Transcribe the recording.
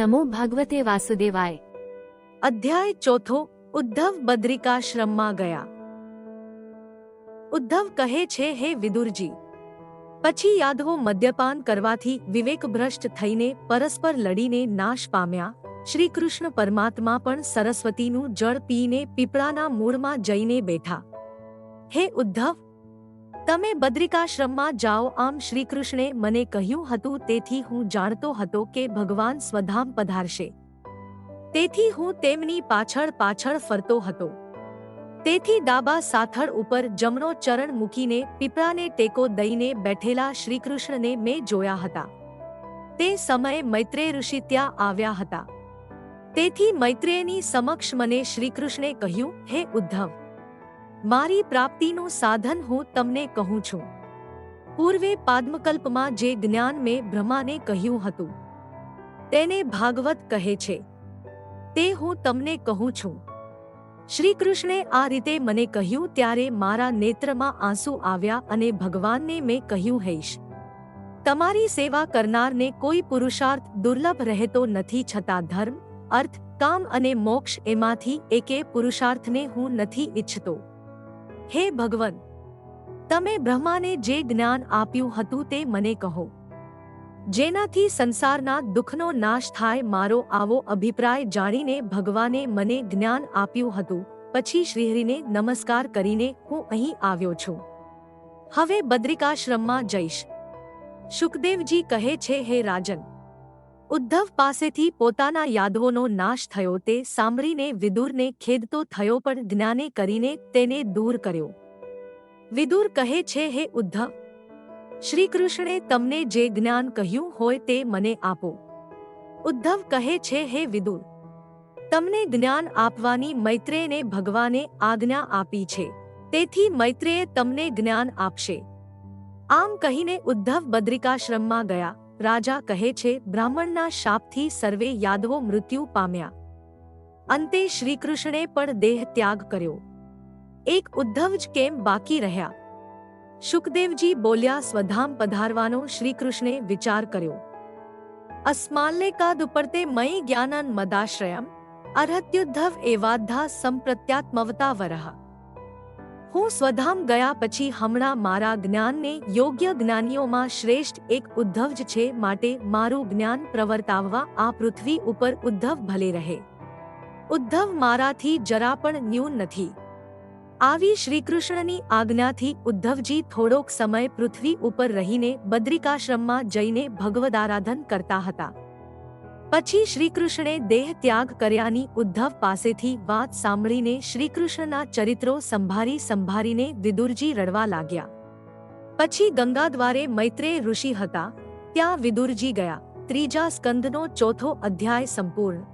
નમો ભગવતે વાસુદેવાય। અધ્યાય ચોથો। ઉદ્ધવ બદ્રિકાશ્રમમાં ગયા। ઉદ્ધવ કહે છે, હે વિદુરજી, પછી યાદવો મદ્યપાન કરવાથી વિવેકભ્રષ્ટ થઈને પરસ્પર લડીને નાશ પામ્યા। શ્રી કૃષ્ણ પરમાત્મા પણ સરસ્વતીનું જળ પીને પીપળાના મૂળમાં જઈને બેઠા। હે ઉદ્ધવ, તમે બદ્રિકાશ્રમમાં જાઓ, આમ શ્રીકૃષ્ણે મને કહ્યું હતું, તેથી હું જાણતો હતો કે ભગવાન સ્વધામ પધારશે, તેથી હું તેમની પાછળ પાછળ ફરતો હતો। તેથી ડાબા સાથળ ઉપર જમણો ચરણ મૂકીને પીપળાને ટેકો દઈને બેઠેલા શ્રીકૃષ્ણને મેં જોયા હતા। તે સમયે મૈત્રેય ઋષિ ત્યાં આવ્યા હતા। તેથી મૈત્રેયની સમક્ષ મને શ્રીકૃષ્ણે કહ્યું, હે ઉદ્ધવ, મારી પ્રાપ્તિનું સાધન હું તમને કહું છું। પૂર્વે પાદ્મકલ્પમાં જે જ્ઞાન મેં બ્રહ્માને કહ્યું હતું તેને ભાગવત કહે છે, તે હું તમને કહું છું। શ્રીકૃષ્ણે આ રીતે મને કહ્યું ત્યારે મારા નેત્રમાં આંસુ આવ્યા અને ભગવાનને મેં કહ્યું, હૈશ, તમારી સેવા કરનારને કોઈ પુરુષાર્થ દુર્લભ રહેતો નથી, છતાં ધર્મ, અર્થ, કામ અને મોક્ષ એમાંથી એકે પુરુષાર્થને હું નથી ઈચ્છતો। હે ભગવન, તમે બ્રહ્માને જે જ્ઞાન આપ્યું હતું તે મને કહો, જેનાથી સંસારના દુઃખનો નાશ થાય। મારો આવો અભિપ્રાય જાણીને ભગવાને મને જ્ઞાન આપ્યું હતું। પછી શ્રીહરિને નમસ્કાર કરીને હું અહીં આવ્યો છું। હવે બદ્રિકાશ્રમમાં જઈશ। શુકદેવજી કહે છે, હે રાજન, ઉદ્ધવ પાસેથી પોતાના યાદવોનો નાશ થયો તે સાંભળીને વિદુરને ખેદ તો થયો, પણ જ્ઞાને કરીને તેને દૂર કર્યો। વિદુર કહે છે, હે ઉદ્ધવ, શ્રીકૃષ્ણે તમને જે જ્ઞાન કહ્યું હોય તે મને આપો। ઉદ્ધવ કહે છે, હે વિદુર, તમને જ્ઞાન આપવાની મૈત્રેયને ભગવાને આજ્ઞા આપી છે, તેથી મૈત્રેય તમને જ્ઞાન આપશે। આમ કહીને ઉદ્ધવ બદ્રિકાશ્રમમાં ગયા। રાજા કહે છે, બ્રાહ્મણના શાપથી સર્વે યાદવો મૃત્યુ પામ્યા। અંતે શ્રીકૃષ્ણે પણ દેહ ત્યાગ કર્યો। એક ઉદ્ધવ જ કેમ બાકી રહ્યા? શુકદેવજી બોલ્યા, સ્વધામ પધારવાનો શ્રીકૃષ્ણે વિચાર કર્યો। અસ્માલ્લેકાદ ઉપરતે મયી જ્ઞાનન મદાશ્રયમ અર્હત્યુદ્ધવ એવાદ્ધા સંપ્રત્યાત્મવતા વરહ। હું સ્વધામ ગયા પછી હમણાં મારા જ્ઞાનને યોગ્ય જ્ઞાનીઓમાં શ્રેષ્ઠ એક ઉદ્ધવ જ છે, માટે મારું જ્ઞાન પ્રવર્તાવવા આ પૃથ્વી ઉપર ઉદ્ધવ ભલે રહે। ઉદ્ધવ મારાથી જરા પણ ન્યૂન નથી। આવી શ્રીકૃષ્ણની આજ્ઞાથી ઉદ્ધવજી થોડોક સમય પૃથ્વી ઉપર રહીને બદ્રિકાશ્રમમાં જઈને ભગવદારાધન કરતા હતા। પછી શ્રીકૃષ્ણે દેહ ત્યાગ કર્યાની ઉદ્ધવ પાસેથી વાત સાંભળીને શ્રીકૃષ્ણના ચરિત્રો સંભાળીને વિદુરજી રડવા લાગ્યા। પછી ગંગાદ્વારે મૈત્રેય ઋષિ હતા, ત્યાં વિદુરજી ગયા। ત્રીજા સ્કંદનો ચોથો અધ્યાય સંપૂર્ણ।